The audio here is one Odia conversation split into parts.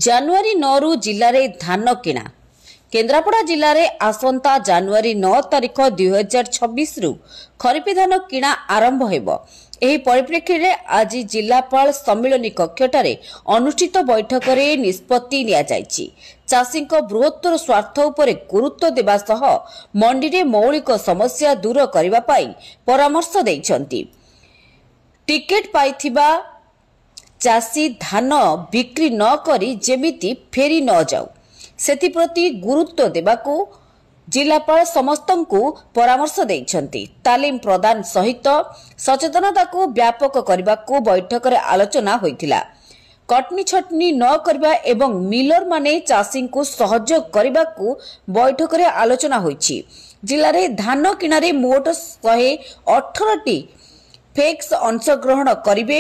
ଜାନୁଆରୀ 9 ରୁ ଜିଲ୍ଲାରେ ଧାନ କିଣା। କେନ୍ଦ୍ରାପଡ଼ା ଜିଲ୍ଲାରେ ଆସନ୍ତା ଜାନୁଆରୀ 9 ତାରିଖ 2026 ରୁ ଖରିଫ ଧାନ କିଣା ଆରମ୍ଭ ହେବ। ଏହି ପରିପ୍ରେକ୍ଷୀରେ ଆଜି ଜିଲ୍ଲାପାଳ ସମ୍ମିଳନୀ କକ୍ଷଠାରେ ଅନୁଷ୍ଠିତ ବୈଠକରେ ନିଷ୍ପତ୍ତି ନିଆଯାଇଛି। ଚାଷୀଙ୍କ ବୃହତ୍ତର ସ୍ୱାର୍ଥ ଉପରେ ଗୁରୁତ୍ୱ ଦେବା ସହ ମଣ୍ଡିରେ ମୌଳିକ ସମସ୍ୟା ଦୂର କରିବା ପାଇଁ ପରାମର୍ଶ ଦେଇଛନ୍ତି। ଟିକେଟ ପାଇଥିବା ଚାଷୀ ଧାନ ବିକ୍ରି ନ କରି ଯେମିତି ଫେରି ନ ଯାଉ ସେଥିପ୍ରତି ଗୁରୁତ୍ୱ ଦେବାକୁ ଜିଲ୍ଲାପାଳ ସମସ୍ତଙ୍କୁ ପରାମର୍ଶ ଦେଇଛନ୍ତି। ତାଲିମ ପ୍ରଦାନ ସହିତ ସଚେତନତାକୁ ବ୍ୟାପକ କରିବାକୁ ବୈଠକରେ ଆଲୋଚନା ହୋଇଥିଲା। କଟନୀ ଛଟନୀ ନ କରିବା ଏବଂ ମିଲରମାନେ ଚାଷୀଙ୍କୁ ସହଯୋଗ କରିବାକୁ ବୈଠକରେ ଆଲୋଚନା ହୋଇଛି। ଜିଲ୍ଲାରେ ଧାନ କିଣାରେ ମୋଟ 118ଟି ଫେକ୍ସ ଅଂଶଗ୍ରହଣ କରିବେ।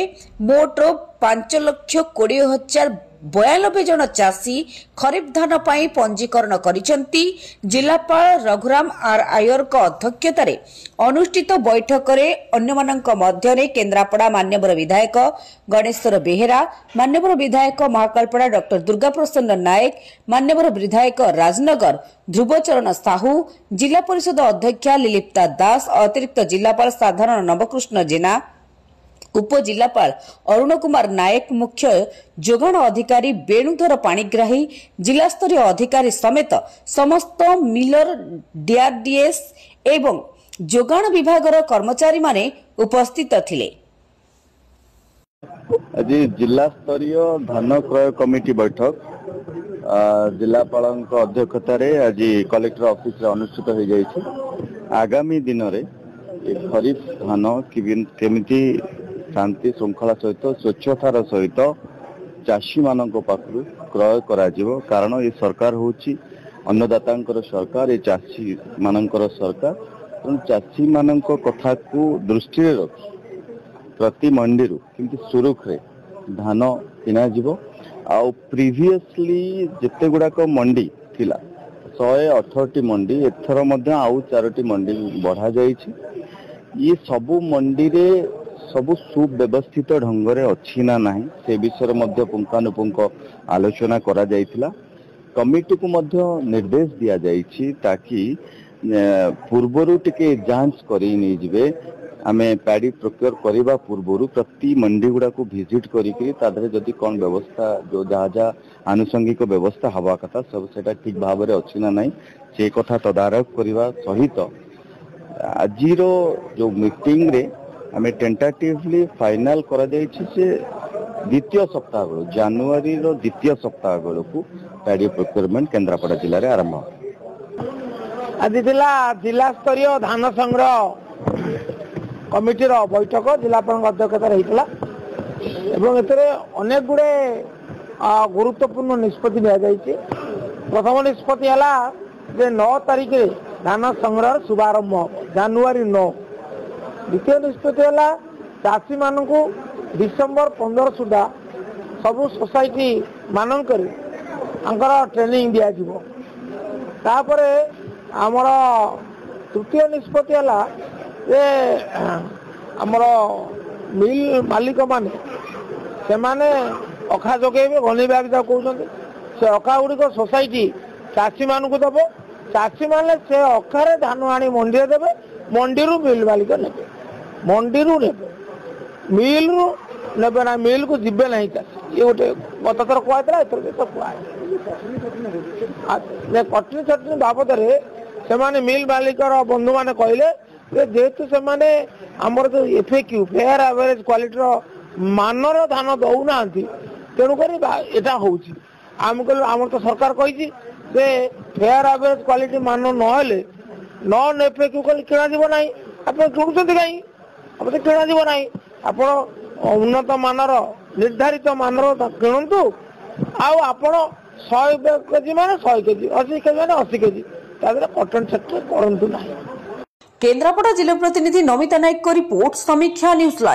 ମୋଟ 5,20,092 ଜଣ ଚାଷୀ ଖରିଫ ଧାନ ପାଇଁ ପଞ୍ଜୀକରଣ କରିଛନ୍ତି। ଜିଲ୍ଲାପାଳ ରଘୁରାମ ଆର୍ ଆୟରଙ୍କ ଅଧ୍ୟକ୍ଷତାରେ ଅନୁଷ୍ଠିତ ବୈଠକରେ ଅନ୍ୟମାନଙ୍କ ମଧ୍ୟରେ କେନ୍ଦ୍ରାପଡ଼ା ମାନ୍ୟବର ବିଧାୟକ ଗଣେଶ୍ୱର ବେହେରା, ମାନ୍ୟବର ବିଧାୟକ ମହାକାଳପଡ଼ା ଡକ୍ଟର ଦୁର୍ଗାପ୍ରସନ୍ନ ନାୟକ, ମାନ୍ୟବର ବିଧାୟକ ରାଜନଗର ଧ୍ରୁବଚରଣ ସାହୁ, ଜିଲ୍ଲା ପରିଷଦ ଅଧ୍ୟକ୍ଷା ଲିଲିପ୍ତା ଦାସ, ଅତିରିକ୍ତ ଜିଲ୍ଲାପାଳ ସାଧାରଣ ନବକୃଷ୍ଣ ଜେନା, ଉପଜିଲ୍ଲାପାଳ ଅରୁଣ କୁମାର ନାୟକ, ମୁଖ୍ୟ ଯୋଗାଣ ଅଧିକାରୀ ବେଣୁଧର ପାଣିଗ୍ରାହୀ, ଜିଲ୍ଲାସ୍ତରୀୟ ଅଧିକାରୀ ସମେତ ସମସ୍ତ ମିଲର, ଡିଆରଡିଏସ୍ ଏବଂ ଯୋଗାଣ ବିଭାଗର କର୍ମଚାରୀମାନେ ଉପସ୍ଥିତ ଥିଲେ। ଆଜି ଜିଲ୍ଲା ସ୍ତରୀୟ ଧାନ କ୍ରୟ କମିଟି ବୈଠକ ଜିଲ୍ଲାପାଳଙ୍କ ଅଧ୍ୟକ୍ଷତାରେ ଆଜି କଲେକ୍ଟର ଅଫିସରେ ଅନୁଷ୍ଠିତ ହୋଇଯାଇଛି। ଆଗାମୀ ଦିନରେ ଖରିଫ ଧାନ କେମିତି ଶାନ୍ତି ଶୃଙ୍ଖଳା ସହିତ ସ୍ୱଚ୍ଛତାର ସହିତ ଚାଷୀମାନଙ୍କ ପାଖରୁ କ୍ରୟ କରାଯିବ। କାରଣ ଏ ସରକାର ହେଉଛି ଅନ୍ନଦାତାଙ୍କର ସରକାର, ଏ ଚାଷୀମାନଙ୍କର ସରକାର। ତେଣୁ ଚାଷୀମାନଙ୍କ କଥାକୁ ଦୃଷ୍ଟିରେ ରଖି ପ୍ରତି ମଣ୍ଡିରୁ କିନ୍ତୁ ସୁରୁଖୁରୁରେ ଧାନ କିଣାଯିବ। ଆଉ ପ୍ରିଭିୟସଲି ଯେତେ ଗୁଡ଼ାକ ମଣ୍ଡି ଥିଲା 118ଟି ମଣ୍ଡି, ଏଥର ମଧ୍ୟ ଆଉ 4ଟି ମଣ୍ଡି ବଢ଼ାଯାଇଛି। ଇଏ ସବୁ ମଣ୍ଡିରେ ସବୁ ସୁବ୍ୟବସ୍ଥିତ ଢଙ୍ଗରେ ଅଛି ନା ନାହିଁ ସେ ବିଷୟରେ ମଧ୍ୟ ପୁଙ୍ଖାନୁପୁଙ୍ଖ ଆଲୋଚନା କରାଯାଇଥିଲା। କମିଟିକୁ ମଧ୍ୟ ନିର୍ଦ୍ଦେଶ ଦିଆଯାଇଛି ତାକି ପୂର୍ବରୁ ଟିକେ ଯାଞ୍ଚ କରି ନେଇଯିବେ। ଆମେ ପ୍ୟାଡି ପ୍ରୋକ୍ୟୁର କରିବା ପୂର୍ବରୁ ପ୍ରତି ମଣ୍ଡି ଗୁଡ଼ାକୁ ଭିଜିଟ୍ କରିକି ତା ଦେହରେ ଯଦି କ'ଣ ବ୍ୟବସ୍ଥା ଯାହା ଆନୁଷଙ୍ଗିକ ବ୍ୟବସ୍ଥା ହେବା କଥା ସବୁ ସେଇଟା ଠିକ୍ ଭାବରେ ଅଛି ନା ନାହିଁ ସେ କଥା ତଦାରଖ କରିବା ସହିତ ଆଜିର ଯେଉଁ ମିଟିଂରେ ଆମେ ଟେଣ୍ଟାଟିଭଲି ଫାଇନାଲ କରାଯାଇଛି ଯେ ଦ୍ୱିତୀୟ ସପ୍ତାହ ବେଳକୁ ଜାନୁଆରୀର ଦ୍ୱିତୀୟ ସପ୍ତାହ ବେଳକୁ ପ୍ୟାଡି ପ୍ରୋକ୍ୟୁରମେଣ୍ଟ କେନ୍ଦ୍ରାପଡ଼ା ଜିଲ୍ଲାରେ ଆରମ୍ଭ ହେବ। ଆଜି ଥିଲା ଜିଲ୍ଲା ସ୍ତରୀୟ ଧାନ ସଂଗ୍ରହ କମିଟିର ବୈଠକ ଜିଲ୍ଲାପାଳଙ୍କ ଅଧ୍ୟକ୍ଷତାରେ ହୋଇଥିଲା ଏବଂ ଏଥିରେ ଅନେକ ଗୁଡ଼ିଏ ଗୁରୁତ୍ୱପୂର୍ଣ୍ଣ ନିଷ୍ପତ୍ତି ନିଆଯାଇଛି। ପ୍ରଥମ ନିଷ୍ପତ୍ତି ହେଲା ଯେ 9 ତାରିଖରେ ଧାନ ସଂଗ୍ରହର ଶୁଭାରମ୍ଭ ହେବ, ଜାନୁଆରୀ 9। ଦ୍ୱିତୀୟ ନିଷ୍ପତ୍ତି ହେଲା ଚାଷୀମାନଙ୍କୁ ଡିସେମ୍ବର 15 ସୁଦ୍ଧା ସବୁ ସୋସାଇଟି ମାନଙ୍କରେ ତାଙ୍କର ଟ୍ରେନିଂ ଦିଆଯିବ। ତାପରେ ଆମର ତୃତୀୟ ନିଷ୍ପତ୍ତି ହେଲା ଯେ ଆମର ମିଲ୍ ମାଲିକମାନେ ସେମାନେ ଅଖା ଯୋଗାଇବେ, ଘନି ବ୍ୟାଗ ଯାହା କହୁଛନ୍ତି ସେ ଅଖା ଗୁଡ଼ିକ ସୋସାଇଟି ଚାଷୀମାନଙ୍କୁ ଦେବ। ଚାଷୀମାନେ ସେ ଅଖାରେ ଧାନ ଆଣି ମଣ୍ଡିରେ ଦେବେ, ମଣ୍ଡିରୁ ମିଲ୍ ମାଲିକ ନେବେ, ମଣ୍ଡିରୁ ନେବେ, ମିଲ୍ରୁ ନେବେ ନା, ମିଲ୍କୁ ଯିବେ ନାହିଁ ଚାଷୀ। ଇଏ ଗୋଟେ ଗତ ଥର କୁହାଯାଇଥିଲା, ଏଥର ତ କୁହାହେବ। କଟନୀ ଛଟନୀ ବାବଦରେ ସେମାନେ ମିଲ୍ ମାଲିକର ବନ୍ଧୁମାନେ କହିଲେ ଯେ ଯେହେତୁ ସେମାନେ ଆମର ଯେଉଁ FAQ ଫେୟାର ଆଭରେଜ କ୍ୱାଲିଟିର ମାନର ଧାନ ଦେଉନାହାନ୍ତି ତେଣୁକରି ଏଇଟା ହେଉଛି। ଆମେ କହିଲୁ ଆମର ତ ସରକାର କହିଛି ଯେ ଫେୟାର ଆଭରେଜ କ୍ୱାଲିଟି ମାନ ନହେଲେ ନନ୍ FAQ କଲେ କିଣାଯିବ ନାହିଁ। ଆପଣ କିଣୁଛନ୍ତି କାହିଁ? ଆପଣ କିଣାଯିବ ନାହିଁ। ଆପଣ ଉନ୍ନତ ମାନର ନିର୍ଦ୍ଧାରିତ ମାନର କିଣନ୍ତୁ। ଆଉ ଆପଣ 100 କେଜି ମାନେ 100 କେଜି, 80 କେଜି ମାନେ 80 କେଜି, ତା ଦେହରେ କଟନ ସେକ୍ଟର କରନ୍ତୁ ନାହିଁ। କେନ୍ଦ୍ରାପଡ଼ା ଜିଲ୍ଲା ପ୍ରତିନିଧି ନମିତା ନାୟକଙ୍କ ରିପୋର୍ଟ, ସମୀକ୍ଷା ନ୍ୟୁଜ୍ ଲାଇଭ୍।